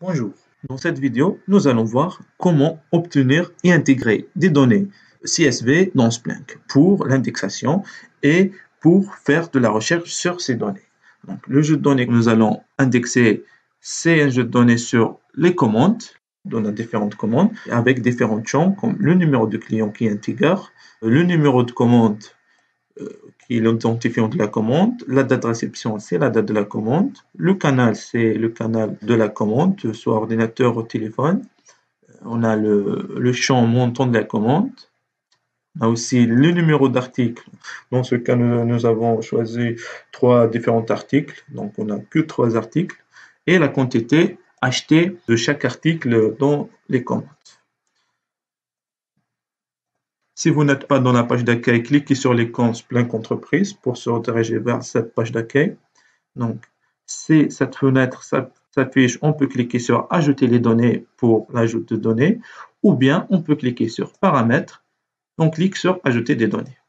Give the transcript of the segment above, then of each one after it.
Bonjour, dans cette vidéo, nous allons voir comment obtenir et intégrer des données CSV dans Splunk pour l'indexation et pour faire de la recherche sur ces données. Donc, le jeu de données que nous allons indexer, c'est un jeu de données sur les commandes. On a différentes commandes avec différents champs comme le numéro de client qui est integer, le numéro de commande qui est l'identifiant de la commande, la date de réception, c'est la date de la commande, le canal, c'est le canal de la commande, soit ordinateur ou téléphone. On a le champ montant de la commande. On a aussi le numéro d'article. Dans ce cas, nous avons choisi 3 différents articles, donc on n'a que 3 articles, et la quantité achetée de chaque article dans les commandes. Si vous n'êtes pas dans la page d'accueil, cliquez sur l'icône Splunk Entreprise pour se rediriger vers cette page d'accueil. Donc, si cette fenêtre s'affiche, on peut cliquer sur Ajouter les données pour l'ajout de données, ou bien on peut cliquer sur Paramètres. On clique sur Ajouter des données.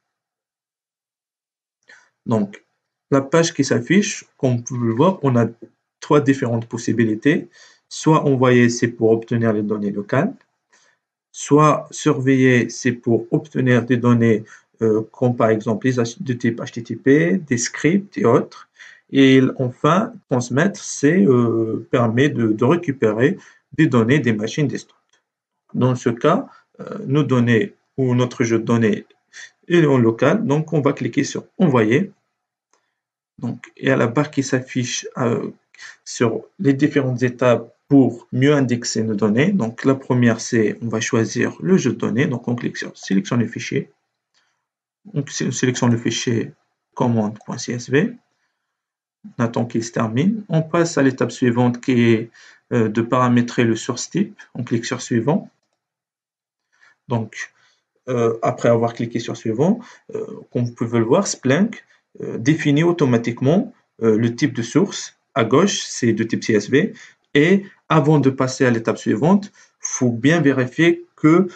Donc, la page qui s'affiche, comme vous pouvez le voir, on a 3 différentes possibilités. Soit envoyer, c'est pour obtenir les données locales. Soit surveiller, c'est pour obtenir des données comme par exemple les de type HTTP, des scripts et autres. Et enfin, transmettre, c'est permet de récupérer des données des machines desktop. Dans ce cas, nos données ou notre jeu de données est en local, donc on va cliquer sur Envoyer. Donc, il y a la barre qui s'affiche sur les différentes étapes pour mieux indexer nos données. Donc, la première, c'est on va choisir le jeu de données. Donc, on clique sur Sélectionner fichier. On sélectionne le fichier commande.csv. On attend qu'il se termine. On passe à l'étape suivante qui est de paramétrer le source type. On clique sur Suivant. Donc, après avoir cliqué sur Suivant, comme vous pouvez le voir, Splunk définit automatiquement le type de source. À gauche, c'est de type CSV. Et avant de passer à l'étape suivante, il faut bien vérifier que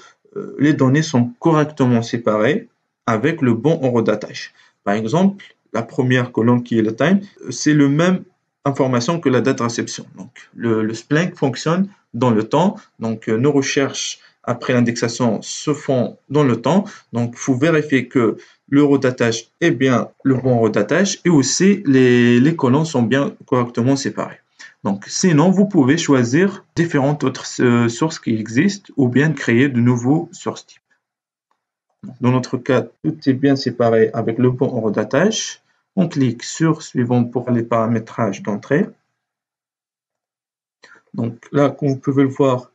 les données sont correctement séparées avec le bon horodatage. Par exemple, la première colonne qui est le time, c'est la même information que la date de réception. Donc, le Splunk fonctionne dans le temps. Donc, nos recherches après l'indexation se font dans le temps. Donc, il faut vérifier que l'horodatage est bien le bon horodatage et aussi les colonnes sont bien correctement séparées. Donc, sinon, vous pouvez choisir différentes autres sources qui existent ou bien créer de nouveaux sources types. Dans notre cas, tout est bien séparé avec le bon horodatage. On clique sur Suivant pour les paramétrages d'entrée. Donc là, comme vous pouvez le voir,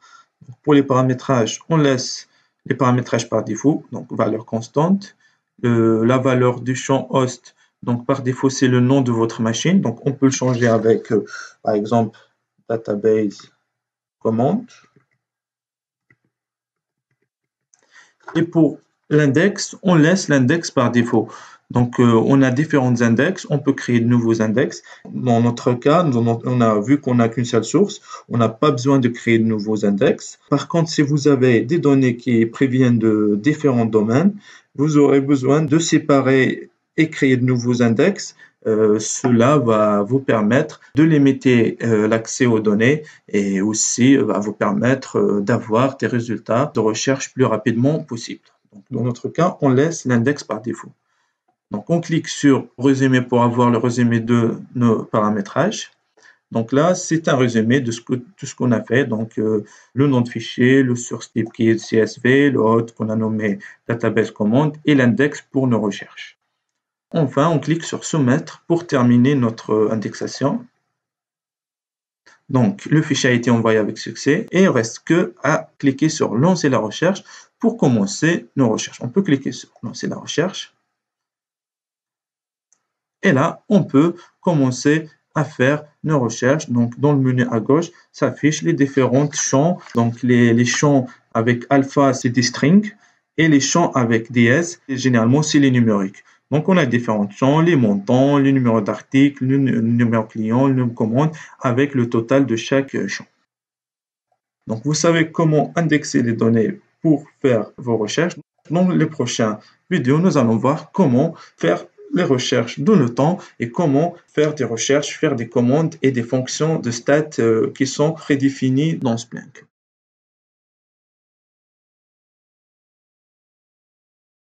pour les paramétrages, on laisse les paramétrages par défaut, donc valeur constante. La valeur du champ host, donc par défaut, c'est le nom de votre machine. Donc on peut le changer avec, par exemple, database commande. Et pour l'index, on laisse l'index par défaut. Donc, on a différents index, on peut créer de nouveaux index. Dans notre cas, on a vu qu'on n'a qu'une seule source, on n'a pas besoin de créer de nouveaux index. Par contre, si vous avez des données qui préviennent de différents domaines, vous aurez besoin de séparer et créer de nouveaux index. Cela va vous permettre de limiter l'accès aux données et aussi va vous permettre d'avoir des résultats de recherche plus rapidement possible. Donc, dans notre cas, on laisse l'index par défaut. Donc, on clique sur Résumé pour avoir le résumé de nos paramétrages. Donc là, c'est un résumé de tout ce qu'on a fait. Donc, le nom de fichier, le source type qui est CSV, le hôte qu'on a nommé database commande et l'index pour nos recherches. Enfin, on clique sur Soumettre pour terminer notre indexation. Donc, le fichier a été envoyé avec succès et il ne reste qu'à cliquer sur Lancer la recherche pour commencer nos recherches. On peut cliquer sur Lancer la recherche. Et là, on peut commencer à faire nos recherches. Donc, dans le menu à gauche, s'affichent les différents champs. Donc, les champs avec alpha, c'est des strings. Et les champs avec DS, généralement, c'est les numériques. Donc, on a différents champs, les montants, les numéros d'articles, le numéro client, le numéro de commande, avec le total de chaque champ. Donc, vous savez comment indexer les données pour faire vos recherches. Dans les prochaines vidéos, nous allons voir comment faire les recherches dans le temps et comment faire des recherches, faire des commandes et des fonctions de stats qui sont prédéfinies dans Splunk.